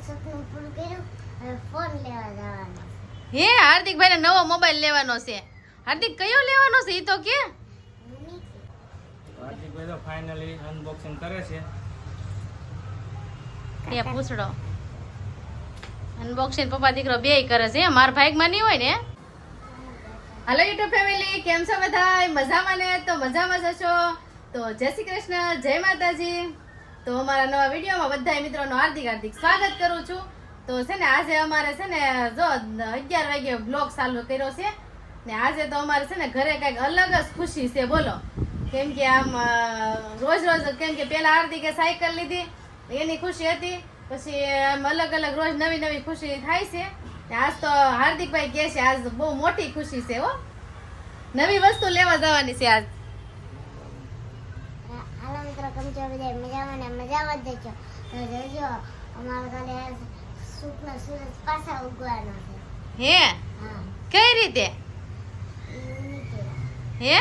સપનું પૂરું કર્યું હવે ફોન લેવા જવાનો હે હાર્દિકભાઈ ને નવો મોબાઈલ લેવાનો છે. હાર્દિક કયો લેવાનો છે ઈ તો કે. હાર્દિકભાઈ તો ફાઇનલી અનબોક્સિંગ કરે છે. ત્યાં પૂછડો અનબોક્સિંગ પપ્પા દીકરો બેય કરે છે. માર ભાગમાં નહીં હોય ને. હાલો યુટ્યુબ ફેમિલી, કેમ છો બધા? મજામાં ને? તો મજામાં જ છો. તો જય શ્રી કૃષ્ણ, જય માતાજી. તો અમારા નવા વિડીયોમાં બધા મિત્રોનું હાર્દિક હાર્દિક સ્વાગત કરું છું. તો છે ને આજે અમારે છે ને જો 11 વાગે બ્લોગ ચાલુ કર્યો છે ને આજે તો અમારે છે ને ઘરે કઈક અલગ જ ખુશી છે. બોલો, કેમ કે આમ રોજ રોજ કેમ કે પેલા હાર્દિકે સાયકલ લીધી એની ખુશી હતી, પછી આમ અલગ અલગ રોજ નવી નવી ખુશી થાય છે. આજ તો હાર્દિકભાઈ કહે છે આજ બહુ મોટી ખુશી છે હો, નવી વસ્તુ લેવા જવાની છે આજ. હાલો મિત્રો, કેમ છો બધા? મજામાં ને? મજામાં જ છો. તો જોજો અમારા કાલે સુખનો સૂરજ પાછા ઉગવાનો છે. હે હા, કઈ રીતે? હે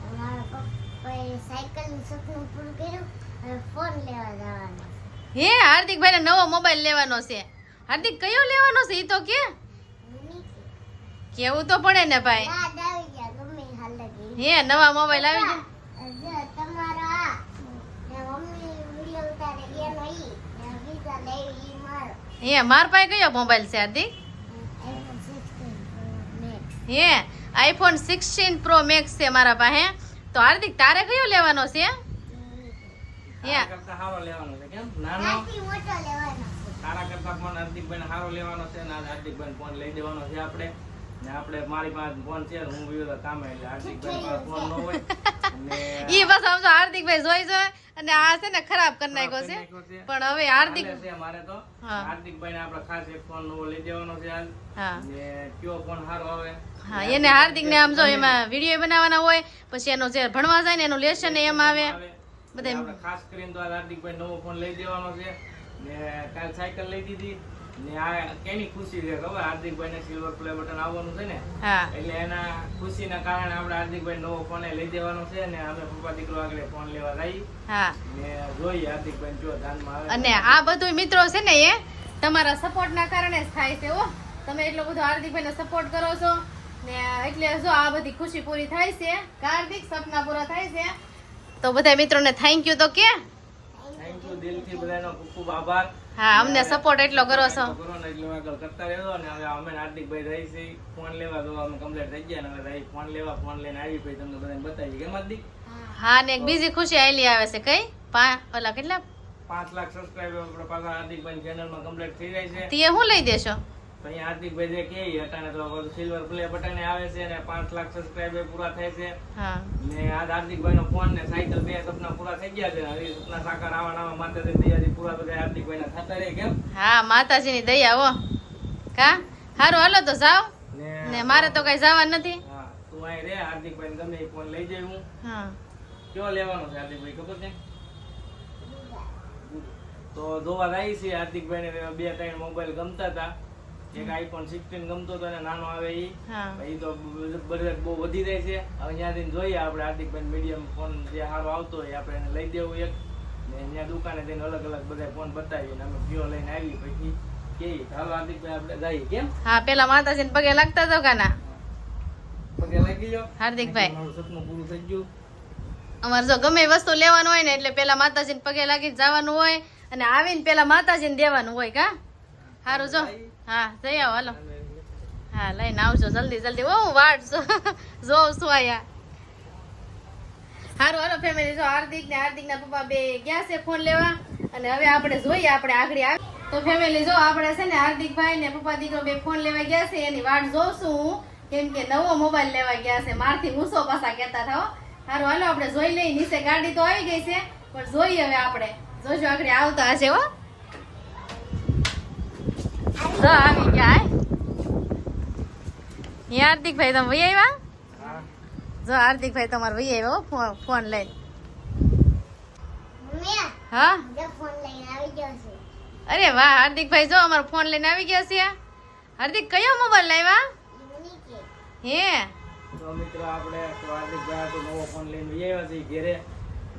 અમારા પપ્પાએ સાયકલનું સપનું પૂરું કર્યું હવે ફોન લેવા જવાનો છે. હે હાર્દિકભાઈ ને નવો મોબાઈલ લેવાનો છે. હાર્દિક કયો લેવાનો છે ઈ તો કે. કેવું તો પડે ને ભાઈ. યાદ આવી ગયા ગમે હાલ લગી. હે નવા મોબાઈલ આવી ગયા. જો તમારો આ ને મમ્મી વિડિયો ઉતારે એનો ઈ ને બીજા લેવી ઈ મારો. હે માર પાસે કયો મોબાઈલ છે હાર્દિક? હે આઈફોન 16 પ્રો મેક્સ છે મારા પાસે. તો હાર્દિક તારે કયો લેવાનો છે? હે તારા કરતા હારો લેવાનો છે. કેમ? નાનો નાથી મોટો લેવાનો છે. તારા કરતા ફોન હાર્દિકભાઈને હારો લેવાનો છે ને આજ હાર્દિકભાઈને ફોન લઈ દેવાનો છે આપણે. ને આપણે મારી પાસે ફોન છે, હું વિયો કામે એટલે હાર્દિકભાઈ પાસે ફોન ન હોય અને ઈ બસ સમજો હાર્દિકભાઈ જોઈ જોઈ અને આ છે ને ખરાબ કરી નાખ્યો છે. પણ હવે હાર્દિક હાલે છે મારે તો હા. હાર્દિકભાઈને આપણે ખાસ એક ફોન નવો લઈ દેવાનો છે આજ. હા ને કયો ફોન હારો આવે હા એને હાર્દિક ને આમ જો એમાં વિડીયો બનાવવાના હોય, પછી એનો જે ભણવા જાય ને એનું લેસન એમ આવે બધા. આપણે ખાસ કરીને તો આજ હાર્દિકભાઈ નવો ફોન લઈ દેવાનો છે. ને કાલ સાયકલ લઈ દીધી ને આ કેની ખુશી છે ખબર? હાર્દિકભાઈ ને સિલ્વર પ્લે બટન આવવાનું છે ને, હા એટલે એના ખુશીના કારણે આપણે હાર્દિકભાઈ નવો ફોન લઈ દેવાનો છે ને અમે પપ્પા દીકરો આગળ ફોન લેવા જઈ હા ને જોઈએ હાર્દિકભાઈ જો ધ્યાનમાં આવે. અને આ બધું મિત્રો છે ને એ તમારા સપોર્ટ ના કારણે જ થાય છે હો. તમે એટલો બધો હાર્દિકભાઈ ને સપોર્ટ કરો છો ને એટલે જો આ બધી ખુશી પૂરી થાય છે. હાર્દિક સપના પૂરા થાય છે. તો બધા મિત્રોને થેન્ક યુ તો કે. થેન્ક યુ દિલથી બધાનો ખૂબ ખૂબ આભાર. હા અમને સપોર્ટ એટલો કરો છો. કરો ને એટલું આગળ કરતા રહેજો ને હવે અમે હાર્દિકભાઈ રહી છે ફોન લેવા તો અમે કમ્પ્લીટ થઈ ગયા ને હવે રહી ફોન લેવા ફોન લઈને આવી પછી તમને બધાને બતાવી કેમ હાર્દિક? હા ને એક બીજી ખુશી આયલી આવે છે. કઈ ઓલા કેટલા 5 લાખ સબસ્ક્રાઇબર આપણે પાછા હાર્દિકભાઈ ચેનલમાં કમ્પ્લીટ થઈ જાય છે. તે હું લઈ દેશો? તો અહીંયા હાર્દિકભાઈ જે કહે અટાણે તો સિલ્વર પ્લે બટન આવે છે ને 5 લાખ સબસ્ક્રાઇબર પૂરા થાય છે હા ને આજ હાર્દિકભાઈનો ફોન ને સાયકલ બે સપના પૂરા થઈ ગયા છે. હવે સપના સાકાર આવવાના માતાજી દયાથી પૂરા બધા હાર્દિકભાઈના થતા રહે કેમ? હા માતાજીની દયા હો. કા હારું હાલો તો જાઓ ને મારે તો કઈ જવા નથી. હા તું અહીં રે, હાર્દિકભાઈ ગમે એ ફોન લઈ જાય હું. હા કયો લેવાનો છે હાર્દિકભાઈ ખબર છે? તો જોવા જાય છે હાર્દિકભાઈ ને 2-3 મોબાઈલ ગમતા હતા. એક આઈફોન 16 ગમતો હતો ને નાનો આવે ઈ. હા ઈ તો બજેટ બહુ વધી જાય છે. હવે ત્યાંથી જોઈએ આપણે હાર્દિકભાઈ મીડિયમ ફોન જે સારો આવતો હોય આપણે એને લઈ દેવું એક ને ત્યાં દુકાને જઈને અલગ અલગ બધા ફોન બતાવીએ ને અમે કયો લઈને આવી પછી કે હાલો હાર્દિકભાઈ આપણે જઈએ કેમ? હા પેલા માતાજીને પગે લાગતા તો કાના પગે લાગી ગયો હાર્દિકભાઈ. મારું સપનું પૂરું થઈ ગયું. અમારે જો ગમે એ વસ્તુ લેવાનું હોય ને એટલે પેલા માતાજીને પગે લાગી જવાનું હોય અને આવીને પેલા માતાજીને દેવાનું હોય. કા સારું જો. હા જઈ આવો હાલો. હા લઈને આવજો જલ્દી જલ્દી. ઓ વાટ જોઉં છું આયા. સારું હાલો ફેમિલી, જો હાર્દિક ના પપ્પા બે ગયા છે ફોન લેવા અને હવે આપણે જોઈએ આપણે આગળ આવી. તો ફેમિલી જો આપણે છે ને હાર્દિકભાઈ ને પપ્પા દીકરો બે ફોન લેવા ગયા છે એની વાટ જોઉં છું હું, કેમ કે નવો મોબાઈલ લેવા ગયા છે. મારથી ઊંચો પાછા કહેતા હતા. સારું હાલો આપણે જોઈ લઈએ. નીચે ગાડી તો આવી ગઈ છે પણ જોઈએ હવે આપણે જોજો આગળ આવતા હશે હો. જો આવી ગયા હે હાર્દિકભાઈ તમે વહી આવ્યા? હા જો હાર્દિકભાઈ તમારે વહી આવ્યો ફોન લઈને. મમ્મી હા જો ફોન લઈને આવી ગયો છે. અરે વાહ હાર્દિકભાઈ જો અમારો ફોન લઈને આવી ગયા છે. હાર્દિક કયો મોબાઈલ લાવ્યા? હે તો મિત્રો આપણે તો હાર્દિકભાઈ તો નવો ફોન લઈને આવ્યા છીએ ઘેરે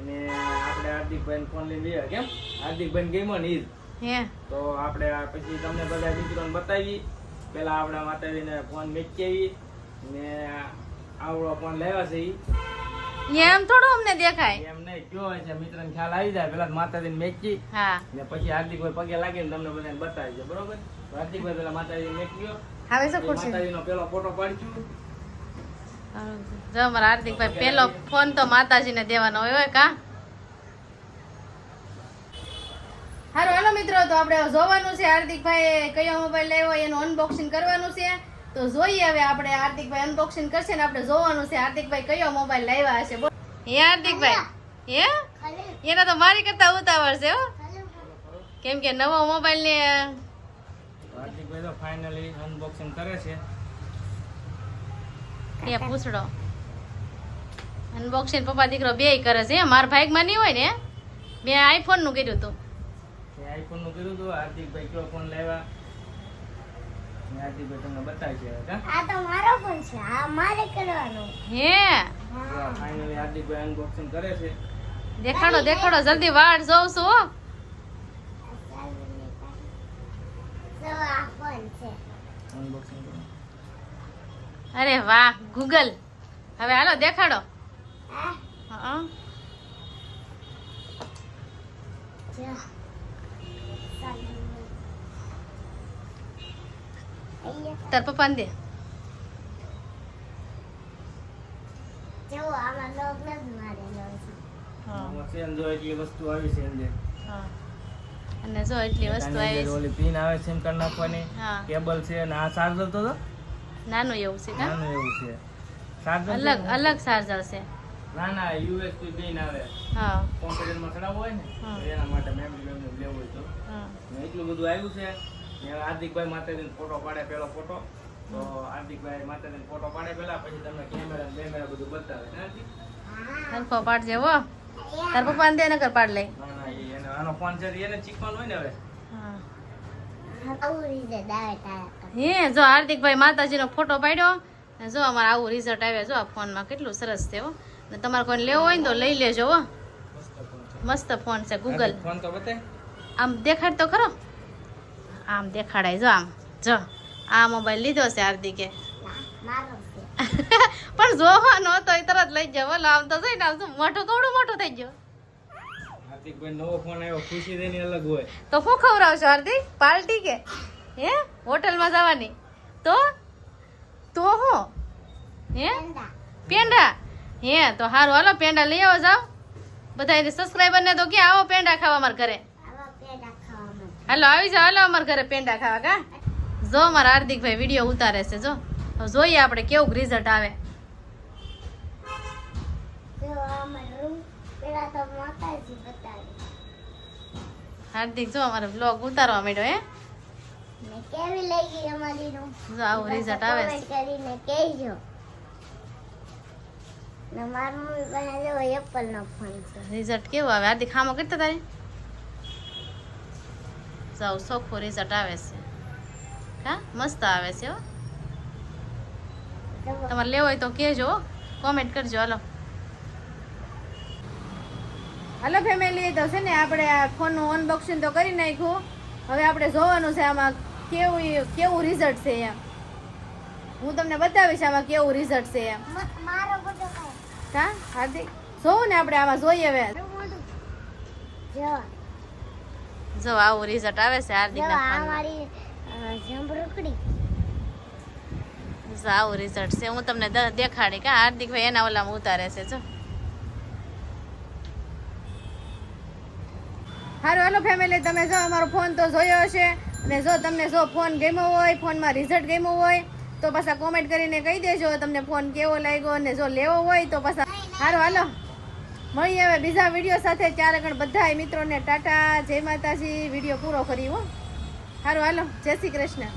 ને આપણે હાર્દિકભાઈ ફોન લઈને આવ્યા કેમ? હાર્દિકભાઈ ગેમો ને ઈદ હે તો આપણે આ પછી તમને બધા મિત્રોને બતાવી. પેલા આપણા માતાજીને ફોન મેકી ને આવડો ફોન લાવ્યા છે એમ થોડું અમને દેખાય. એમ નહીં કયો હોય છે મિત્રને ખ્યાલ આવી જાય. પેલા માતાજીને મેકી હા ને પછી હાર્દિકભાઈ પગે લાગીને તમને બધાને બતાવી છે. બરોબર? હાર્દિકભાઈ પેલા માતાજીને મેક્યો, હવે શું ખુરશી માતાજીનો પેલો ફોટો પાડશું. જો અમારા હાર્દિકભાઈ પેલો ફોન તો માતાજીને દેવાનો હોય કા. હારું હાલો મિત્રો, તો આપણે જોવાનું છે હાર્દિકભાઈ કયો મોબાઈલ લાવ્યો એનું અનબોક્સિંગ કરવાનું છે. તો જોઈએ હવે આપણે હાર્દિકભાઈ અનબોક્સિંગ કરશે ને આપણે જોવાનું છે હાર્દિકભાઈ કયો મોબાઈલ લાવ્યા હશે. હે હાર્દિકભાઈ હે એના તો મારી કરતા ઉતાવળ છે હો, કેમ કે નવો મોબાઈલ ને હાર્દિકભાઈ તો ફાઇનલી અનબોક્સિંગ કરે છે. એ પૂછડો અનબોક્સિંગ પપ્પા દીકરો બેય કરે છે. મારા ભાગમાં નહીં હોય ને, મેં આઈફોન નું કર્યું હતું. આઈફોન નું કર્યું હતું. હાર્દિકભાઈ કયો ફોન લાવ્યા હાર્દિકભાઈ તમને બતાવી છે. આ તો મારો ફોન છે, આ મારે કરવાનો. હે ફાઇનલી હાર્દિકભાઈ અનબોક્સિંગ કરે છે. દેખાડો દેખાડો જલ્દી, વાળ જોઉં છું હો. તો આ ફોન છે. અનબોક્સિંગ કરો. અરે વાહ ગૂગલ, હવે હાલો દેખાડો. આ હા જો તાર પપ્પાને દે. જો આમાં લોક નથી મારેલો છે. હા આમાં છે ને જો એટલી વસ્તુ આવી છે અંદર. હા અને જો એટલી વસ્તુ આની આવી અંદર છે. ઓલી પિન આવે સિમ કાર્ડ નાખવાની, હા કેબલ છે અને આ ચાર્જર તો નાનું એવું છે કા, નાનું એવું છે. ચાર્જર અલગ અલગ ચાર્જર છે. ના ના યુએસબી પિન આવે. હા કોમ્પ્યુટરમાં ચડાવવું હોય ને હા. તો એના માટે મેમરી લેવું હોય તો હા ને એટલું બધું આવ્યું છે. ને હાર્દિકભાઈ માતાજીનો ફોટો પાડે, પેલો ફોટો. તો હાર્દિકભાઈ માતાજીનો ફોટો પાડે પેલા, પછી તમને કેમેરા બેમેરા બધું બતાવે. હાર્દિક? હરખો પાડજે હો, તાર પપ્પાને દે નકર પાડ લે. ના ના એને આનો ફોન છે એને ચીકવાનું હોય ને હવે. હા આવું રીતે દાવે તારા હે જો હાર્દિકભાઈ માતાજીનો ફોટો પાડ્યો ને જો અમારે આવું રિઝલ્ટ આવે. જો આ ફોનમાં કેટલું સરસ છે હો, ને તમારે કોઈને લેવો હોય ને તો લઈ લેજો હો. મસ્ત ફોન છે ગૂગલ. ફોન તો બતાય. આમ દેખાડ તો ખરો, આમ દેખાડાય. જો આમ જો આ મોબાઈલ લીધો છે હાર્દિકે, મારો છે. પણ જોવાનો હતો એ તરત લઈ જાવ. ઓલો આમ તો જોઈને આમ શું મોટું કવડું મોટું થઈ ગયું. હાર્દિકભાઈ નવો ફોન આવ્યો, ખુશી તેની અલગ હોય. તો શું ખવડાવશો હાર્દિક? પાર્ટી કે હે હોટલમાં જવાની? તો તો હું હે પેંડા. પેંડા? હે તો સારું હાલો પેંડા લઈ આવો. જાઓ બધા સબસ્ક્રાઈબર ને તો કે આવો પેંડા ખાવા અમારા ઘરે. આવા પેંડા ખાવામાં. હાલો આવી જાઓ, હાલો અમારા ઘરે પેંડા ખાવા કા. જો મારા હાર્દિકભાઈ વિડીયો ઉતારે છે. જો હવે જોઈએ આપણે કેવું રિઝલ્ટ આવે. જો આમાં રૂમ પેલા તો માતાજી બતાવી. હાર્દિક જો અમારો બ્લોગ ઉતારવા માંડ્યો હે. ને કેવી લાગી અમારી રૂમ? જો આવું રિઝલ્ટ આવે છે. કમેન્ટ કરીને કહેજો. ને મારું મમ્મી પાસે જો એપલ નો ફોન છે. રિઝલ્ટ કેવું આવે હાર્દિક? ખામો કરતા તારે જાવ ચોખ્ખું રિઝલ્ટ આવે છે. હા મસ્ત આવે છે હો. જો તમારે લેવો હોય તો કહેજો, કોમેન્ટ કરજો. હાલો હાલો ફેમિલી, તો છે ને આપણે આ ફોનનું અનબોક્સિંગ તો કરી નાખ્યું. હવે આપણે જોવાનું છે આમાં કેવું રિઝલ્ટ છે એમ. હું તમને બતાવીશ આમાં કેવું રિઝલ્ટ છે એમ. મારો ફોટો કાઢ. હા હાર્દિક જોવું ને આપણે આમાં જોઈએ હવે. જો જો આવું રિઝલ્ટ આવે છે હાર્દિક જો ના આ ફોનમાં. મારી જમરૂખડી. જો આવું રિઝલ્ટ છે. હું તમને દેખાડી કા હાર્દિકભાઈ એના ઓલામાં ઉતારે છે. જો સારું હાલો ફેમિલી, તમે જો અમારો ફોન તો જોયો હશે, અને જો તમને જો ફોન ગમ્યો હોય, ફોનમાં રિઝલ્ટ ગમ્યું હોય તો પાછા કોમેન્ટ કરીને કહી દેજો તમને ફોન કેવો લાગ્યો. અને જો લેવો હોય તો પાછા. સારું હાલો મળીએ હવે બીજા વિડીયો સાથે. ત્યારે આગળ બધા મિત્રોને ટાટા, જય માતાજી. વિડીયો પૂરો કરી હો. સારું હાલો, જય શ્રી કૃષ્ણ.